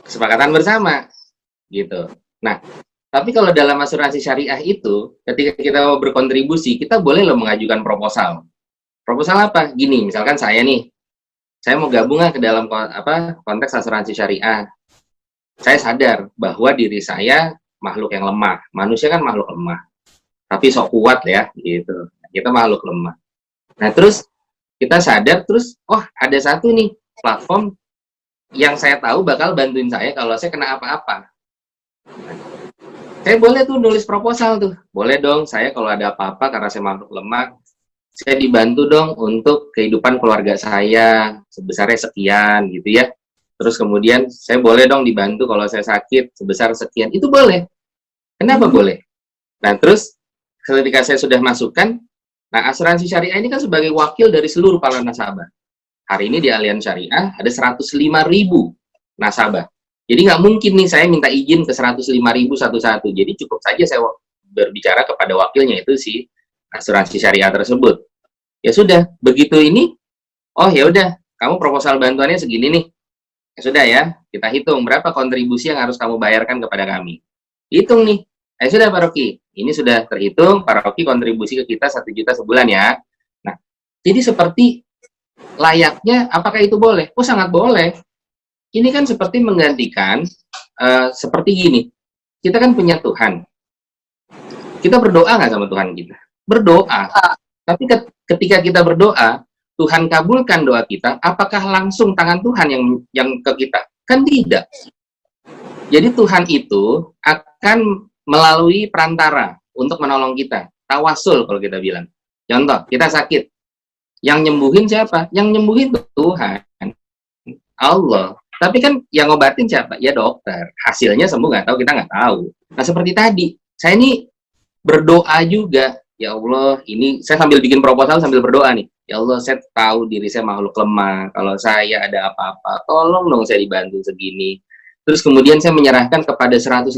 kesepakatan bersama gitu. Nah, tapi kalau dalam asuransi syariah itu, ketika kita mau berkontribusi, kita boleh loh mengajukan proposal. Proposal apa? Gini, misalkan saya nih, saya mau gabung ke dalam konteks asuransi syariah. Saya sadar bahwa diri saya makhluk yang lemah. Manusia kan makhluk lemah, tapi sok kuat ya, gitu. Kita makhluk lemah. Nah, terus kita sadar, terus, oh ada satu nih platform yang saya tahu bakal bantuin saya kalau saya kena apa-apa. Saya boleh tuh nulis proposal tuh. Boleh dong, saya kalau ada apa-apa karena saya makhluk lemah, saya dibantu dong untuk kehidupan keluarga saya sebesarnya sekian gitu ya. Terus kemudian saya boleh dong dibantu kalau saya sakit sebesar sekian. Itu boleh. Kenapa boleh? Nah, terus ketika saya sudah masukkan, nah asuransi syariah ini kan sebagai wakil dari seluruh para nasabah. Hari ini di Allianz Syariah ada 105.000 nasabah. Jadi nggak mungkin nih saya minta izin ke 105.000 satu-satu. Jadi cukup saja saya berbicara kepada wakilnya, itu si asuransi syariah tersebut. Ya sudah, begitu ini, oh ya udah, kamu proposal bantuannya segini nih. Ya sudah ya, kita hitung berapa kontribusi yang harus kamu bayarkan kepada kami. Hitung nih. Ya sudah Pak Rocky, ini sudah terhitung, Pak Rocky kontribusi ke kita 1 juta sebulan ya. Nah, jadi seperti layaknya, apakah itu boleh? Oh sangat boleh. Ini kan seperti menggantikan, seperti gini, kita kan punya Tuhan. Kita berdoa nggak sama Tuhan kita? Berdoa. Tapi ketika kita berdoa, Tuhan kabulkan doa kita, apakah langsung tangan Tuhan yang ke kita? Kan tidak. Jadi Tuhan itu akan melalui perantara untuk menolong kita. Tawasul kalau kita bilang. Contoh, kita sakit. Yang nyembuhin siapa? Yang nyembuhin Tuhan. Allah. Tapi kan yang ngobatin siapa? Ya dokter. Hasilnya sembuh nggak tahu, kita nggak tahu. Nah seperti tadi, saya ini berdoa juga. Ya Allah, ini saya sambil bikin proposal sambil berdoa nih. Ya Allah, saya tahu diri saya makhluk lemah. Kalau saya ada apa-apa, tolong dong saya dibantu segini. Terus kemudian saya menyerahkan kepada 105.000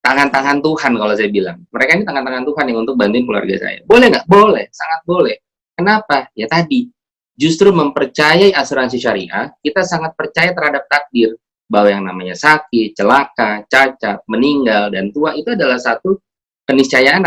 tangan-tangan Tuhan kalau saya bilang. Mereka ini tangan-tangan Tuhan yang untuk bantuin keluarga saya. Boleh nggak? Boleh, sangat boleh. Kenapa? Ya tadi, justru mempercayai asuransi syariah, kita sangat percaya terhadap takdir. Bahwa yang namanya sakit, celaka, cacat, meninggal, dan tua itu adalah satu keniscayaan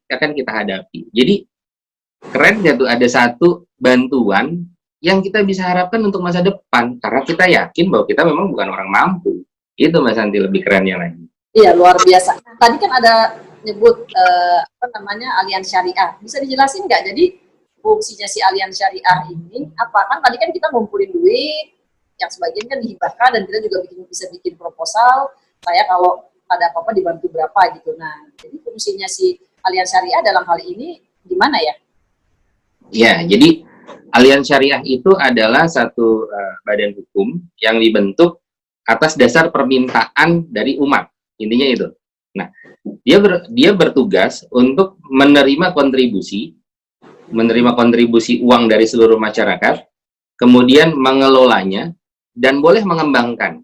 akan kita hadapi. Jadi keren gak tuh ada satu bantuan yang kita bisa harapkan untuk masa depan, karena kita yakin bahwa kita memang bukan orang mampu. Itu Mas Santi lebih kerennya lagi. Iya, luar biasa. Tadi kan ada nyebut Allianz Syariah. Bisa dijelasin nggak? Jadi fungsinya si Allianz Syariah ini apa? Kan tadi kan kita ngumpulin duit, yang sebagian kan dihibahkan dan kita juga bisa bikin proposal. Saya kalau ada apa-apa dibantu berapa gitu. Nah, jadi fungsinya si Allianz Syariah dalam hal ini gimana ya? Ya, jadi Allianz Syariah itu adalah satu badan hukum yang dibentuk atas dasar permintaan dari umat. Intinya itu. Nah, dia bertugas untuk menerima kontribusi uang dari seluruh masyarakat, kemudian mengelolanya dan boleh mengembangkan,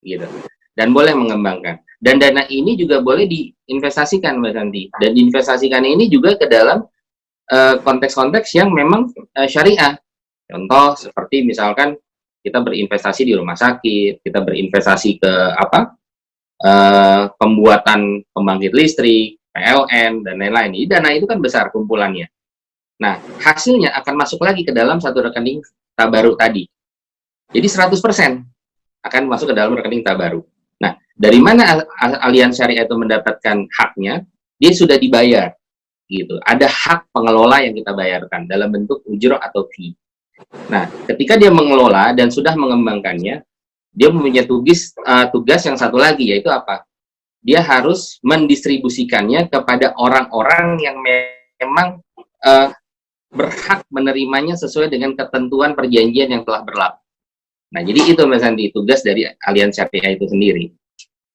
gitu. Dan boleh mengembangkan. Dan dana ini juga boleh diinvestasikan, Mbak Santi. Dan diinvestasikan ini juga ke dalam konteks-konteks yang memang syariah. Contoh seperti misalkan kita berinvestasi di rumah sakit, kita berinvestasi ke pembuatan pembangkit listrik, PLN, dan lain-lain. Dana itu kan besar kumpulannya. Nah, hasilnya akan masuk lagi ke dalam satu rekening tabaruk tadi. Jadi 100% akan masuk ke dalam rekening tabaruk. Nah, dari mana Allianz Syariah itu mendapatkan haknya? Dia sudah dibayar. Gitu. Ada hak pengelola yang kita bayarkan dalam bentuk ujroh atau fee. Nah, ketika dia mengelola dan sudah mengembangkannya, dia mempunyai tugas yang satu lagi, yaitu apa? Dia harus mendistribusikannya kepada orang-orang yang memang berhak menerimanya sesuai dengan ketentuan perjanjian yang telah berlaku. Nah, jadi itu Mas Andi, tugas dari Allianz Syariah itu sendiri.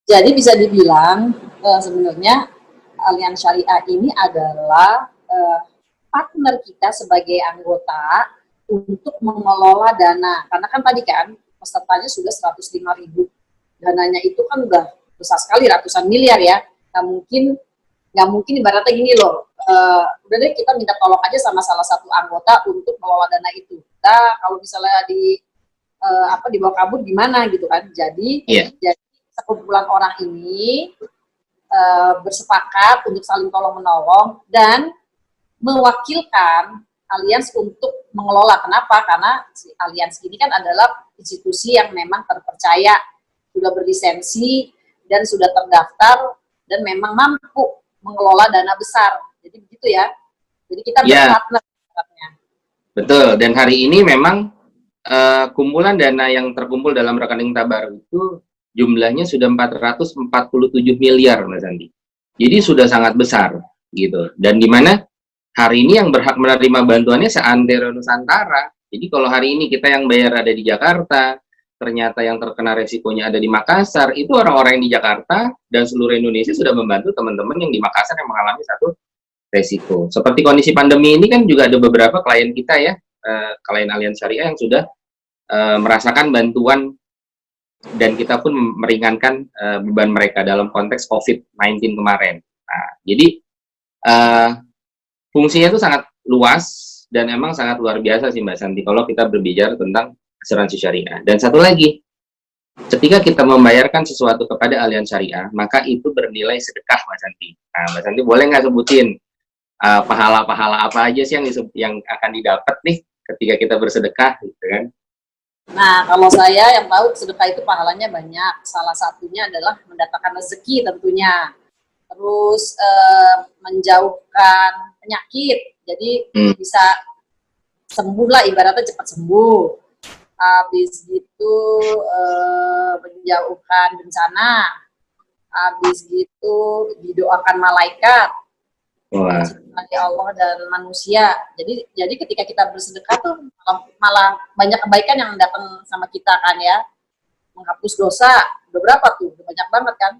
Jadi bisa dibilang sebenarnya Allianz Syariah ini adalah partner kita sebagai anggota untuk mengelola dana. Karena kan tadi kan pesertanya sudah 105.000. Dananya itu kan udah besar sekali, ratusan miliar ya. Nggak mungkin ibaratnya gini loh, udah deh kita minta tolong aja sama salah satu anggota untuk mengelola dana itu. Nah, kalau misalnya dibawa kabur gimana gitu kan. Jadi sekumpulan orang ini bersepakat untuk saling tolong menolong dan mewakilkan alians untuk mengelola. Kenapa? Karena si alians ini kan adalah institusi yang memang terpercaya, sudah berlisensi dan sudah terdaftar dan memang mampu mengelola dana besar. Jadi begitu ya. Jadi kita berpartner. Betul. Dan hari ini memang kumpulan dana yang terkumpul dalam rekening Tabaru itu jumlahnya sudah 447 miliar, Mas Andi. Jadi sudah sangat besar gitu. Dan di mana hari ini yang berhak menerima bantuannya seantero Nusantara. Jadi kalau hari ini kita yang bayar ada di Jakarta, ternyata yang terkena resikonya ada di Makassar, itu orang-orang yang di Jakarta dan seluruh Indonesia sudah membantu teman-teman yang di Makassar yang mengalami satu resiko. Seperti kondisi pandemi ini kan juga ada beberapa klien kita ya, klien Allianz Syariah yang sudah merasakan bantuan dan kita pun meringankan beban mereka dalam konteks COVID-19 kemarin. Nah, jadi fungsinya itu sangat luas dan emang sangat luar biasa sih Mbak Santi kalau kita berbicara tentang asuransi syariah. Dan satu lagi, ketika kita membayarkan sesuatu kepada Allianz Syariah, maka itu bernilai sedekah Mbak Santi. Nah, Mbak Santi boleh nggak sebutin pahala-pahala apa aja sih yang akan didapat nih ketika kita bersedekah gitu kan? Nah, kalau saya yang tahu sedekah itu pahalanya banyak. Salah satunya adalah mendatangkan rezeki tentunya. Terus menjauhkan penyakit. Jadi bisa sembuh lah, ibaratnya cepat sembuh. Habis itu menjauhkan bencana. Habis itu didoakan malaikat. Bagi Allah dan manusia. Jadi ketika kita bersedekah tuh malah banyak kebaikan yang datang sama kita kan ya. Menghapus dosa. Beberapa tuh, banyak banget kan.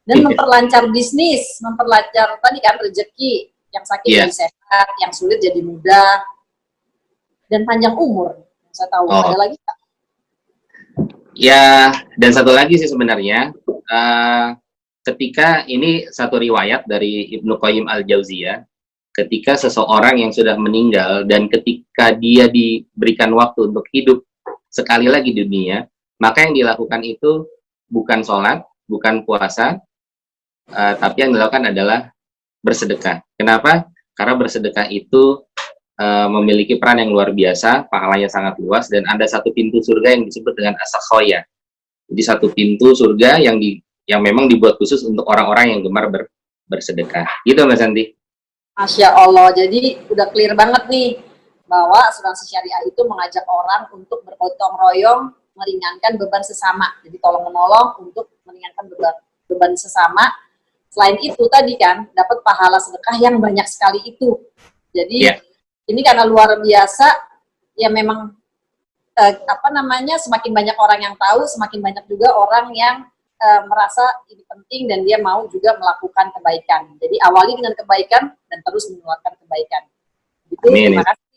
Dan memperlancar bisnis, memperlancar tadi kan rezeki, yang sakit jadi sehat, yang sulit jadi mudah, dan panjang umur. Saya tahu ada lagi Kak? Ya, dan satu lagi sih sebenarnya. Ketika ini satu riwayat dari Ibnu Qayyim al-Jauziyah, ketika seseorang yang sudah meninggal dan ketika dia diberikan waktu untuk hidup sekali lagi di dunia, maka yang dilakukan itu bukan sholat, bukan puasa, tapi yang dilakukan adalah bersedekah. Kenapa? Karena bersedekah itu memiliki peran yang luar biasa, pahalanya sangat luas, dan ada satu pintu surga yang disebut dengan as-sakhoya. Jadi satu pintu surga yang memang dibuat khusus untuk orang-orang yang gemar bersedekah. Gitu Mas Santi. Masya Allah, jadi udah clear banget nih bahwa asuransi syariah itu mengajak orang untuk bergotong royong meringankan beban sesama. Jadi tolong menolong untuk meringankan beban sesama. Selain itu tadi kan dapat pahala sedekah yang banyak sekali itu. Jadi ini karena luar biasa ya memang semakin banyak orang yang tahu, semakin banyak juga orang yang merasa ini penting dan dia mau juga melakukan kebaikan. Jadi awali dengan kebaikan dan terus menularkan kebaikan. Gitu. Terima kasih.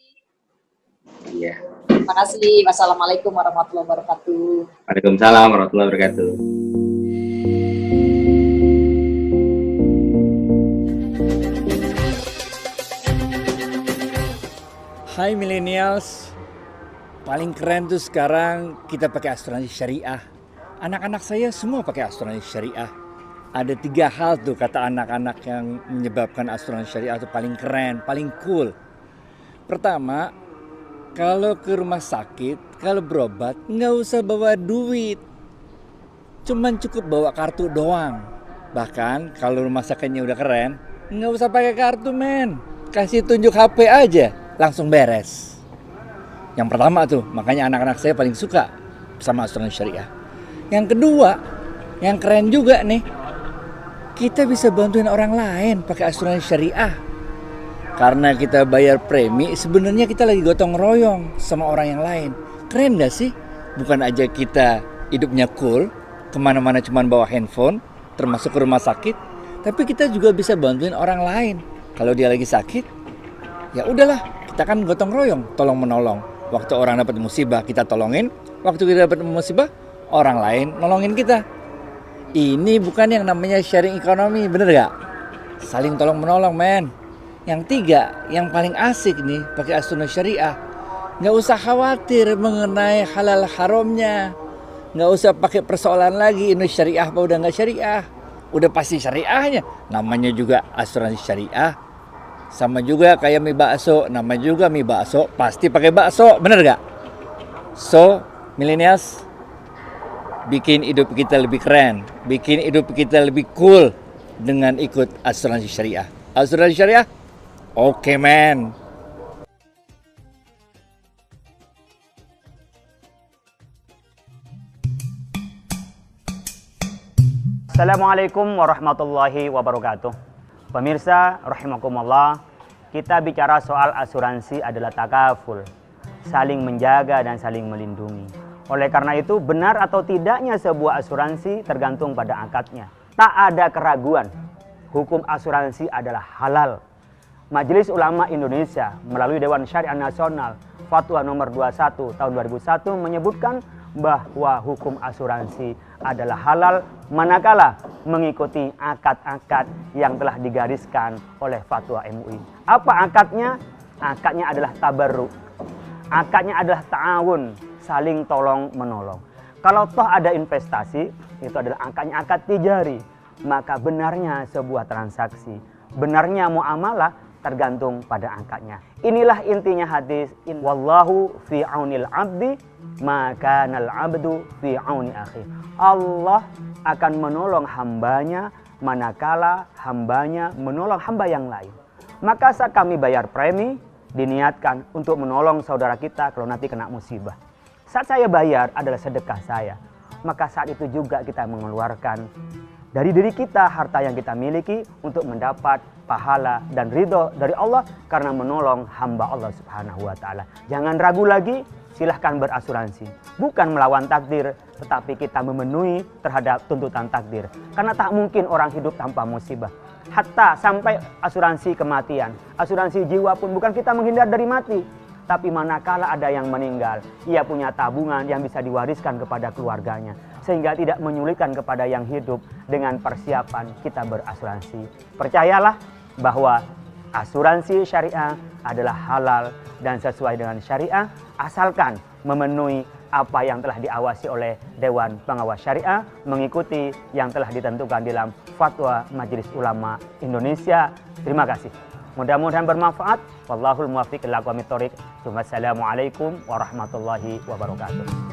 Iya. Terima kasih. Wassalamualaikum warahmatullahi wabarakatuh. Waalaikumsalam warahmatullahi wabarakatuh. Hai millennials, paling keren tuh sekarang kita pakai asuransi syariah. Anak-anak saya semua pakai asuransi syariah. Ada 3 hal tuh kata anak-anak yang menyebabkan asuransi syariah itu paling keren, paling cool. Pertama, kalau ke rumah sakit, kalau berobat nggak usah bawa duit. Cuman cukup bawa kartu doang. Bahkan kalau rumah sakitnya udah keren, nggak usah pakai kartu men. Kasih tunjuk HP aja, langsung beres. Yang pertama tuh, makanya anak-anak saya paling suka sama asuransi syariah. Yang kedua, yang keren juga nih, kita bisa bantuin orang lain pakai asuransi syariah. Karena kita bayar premi, sebenarnya kita lagi gotong royong sama orang yang lain. Keren gak sih? Bukan aja kita hidupnya cool, kemana-mana cuman bawa handphone, termasuk ke rumah sakit, tapi kita juga bisa bantuin orang lain. Kalau dia lagi sakit, ya udahlah, kita kan gotong royong, tolong menolong. Waktu orang dapat musibah kita tolongin, waktu kita dapat musibah orang lain nolongin kita. Ini bukan yang namanya sharing ekonomi, bener gak? Saling tolong menolong men. Yang 3, yang paling asik nih pakai asuransi syariah, Nggak usah khawatir mengenai halal haramnya. Nggak usah pakai persoalan lagi, ini syariah apa udah nggak syariah. Udah pasti syariahnya. Namanya juga asuransi syariah. Sama juga kayak mie bakso, namanya juga mie bakso, pasti pakai bakso, bener nggak? So, millennials, bikin hidup kita lebih keren, bikin hidup kita lebih cool dengan ikut asuransi syariah. Asuransi syariah? Oke, man. Assalamualaikum warahmatullahi wabarakatuh. Pemirsa rahimakumullah, kita bicara soal asuransi adalah takaful, saling menjaga dan saling melindungi. Oleh karena itu, benar atau tidaknya sebuah asuransi tergantung pada akadnya. Tak ada keraguan, hukum asuransi adalah halal. Majelis Ulama Indonesia melalui Dewan Syariah Nasional Fatwa nomor 21 tahun 2001 menyebutkan bahwa hukum asuransi adalah halal manakala mengikuti akad-akad yang telah digariskan oleh Fatwa MUI. Apa akadnya? Akadnya adalah tabarruk. Akadnya adalah ta'awun, saling tolong menolong. Kalau toh ada investasi, itu adalah akadnya akad tijari. Maka benarnya sebuah transaksi, benarnya muamalah tergantung pada akadnya. Inilah intinya hadis, wallahu fi aunil abdi maka nal abdu fi auni akhi. Allah akan menolong hambanya manakala hambanya menolong hamba yang lain. Maka saat kami bayar premi, diniatkan untuk menolong saudara kita kalau nanti kena musibah. Saat saya bayar adalah sedekah saya. Maka saat itu juga kita mengeluarkan dari diri kita harta yang kita miliki untuk mendapat pahala dan ridho dari Allah karena menolong hamba Allah Subhanahu wa Ta'ala. Jangan ragu lagi, silahkan berasuransi. Bukan melawan takdir, tetapi kita memenuhi terhadap tuntutan takdir. Karena tak mungkin orang hidup tanpa musibah. Hatta sampai asuransi kematian, asuransi jiwa pun bukan kita menghindar dari mati. Tapi manakala ada yang meninggal, ia punya tabungan yang bisa diwariskan kepada keluarganya. Sehingga tidak menyulitkan kepada yang hidup dengan persiapan kita berasuransi. Percayalah bahwa asuransi syariah adalah halal dan sesuai dengan syariah asalkan memenuhi apa yang telah diawasi oleh Dewan Pengawas Syariah, mengikuti yang telah ditentukan dalam Fatwa Majelis Ulama Indonesia. Terima kasih. Mudah-mudahan bermanfaat. Wallahul muwaffiq ila aqwamit thoriq. Wassalamualaikum warahmatullahi wabarakatuh.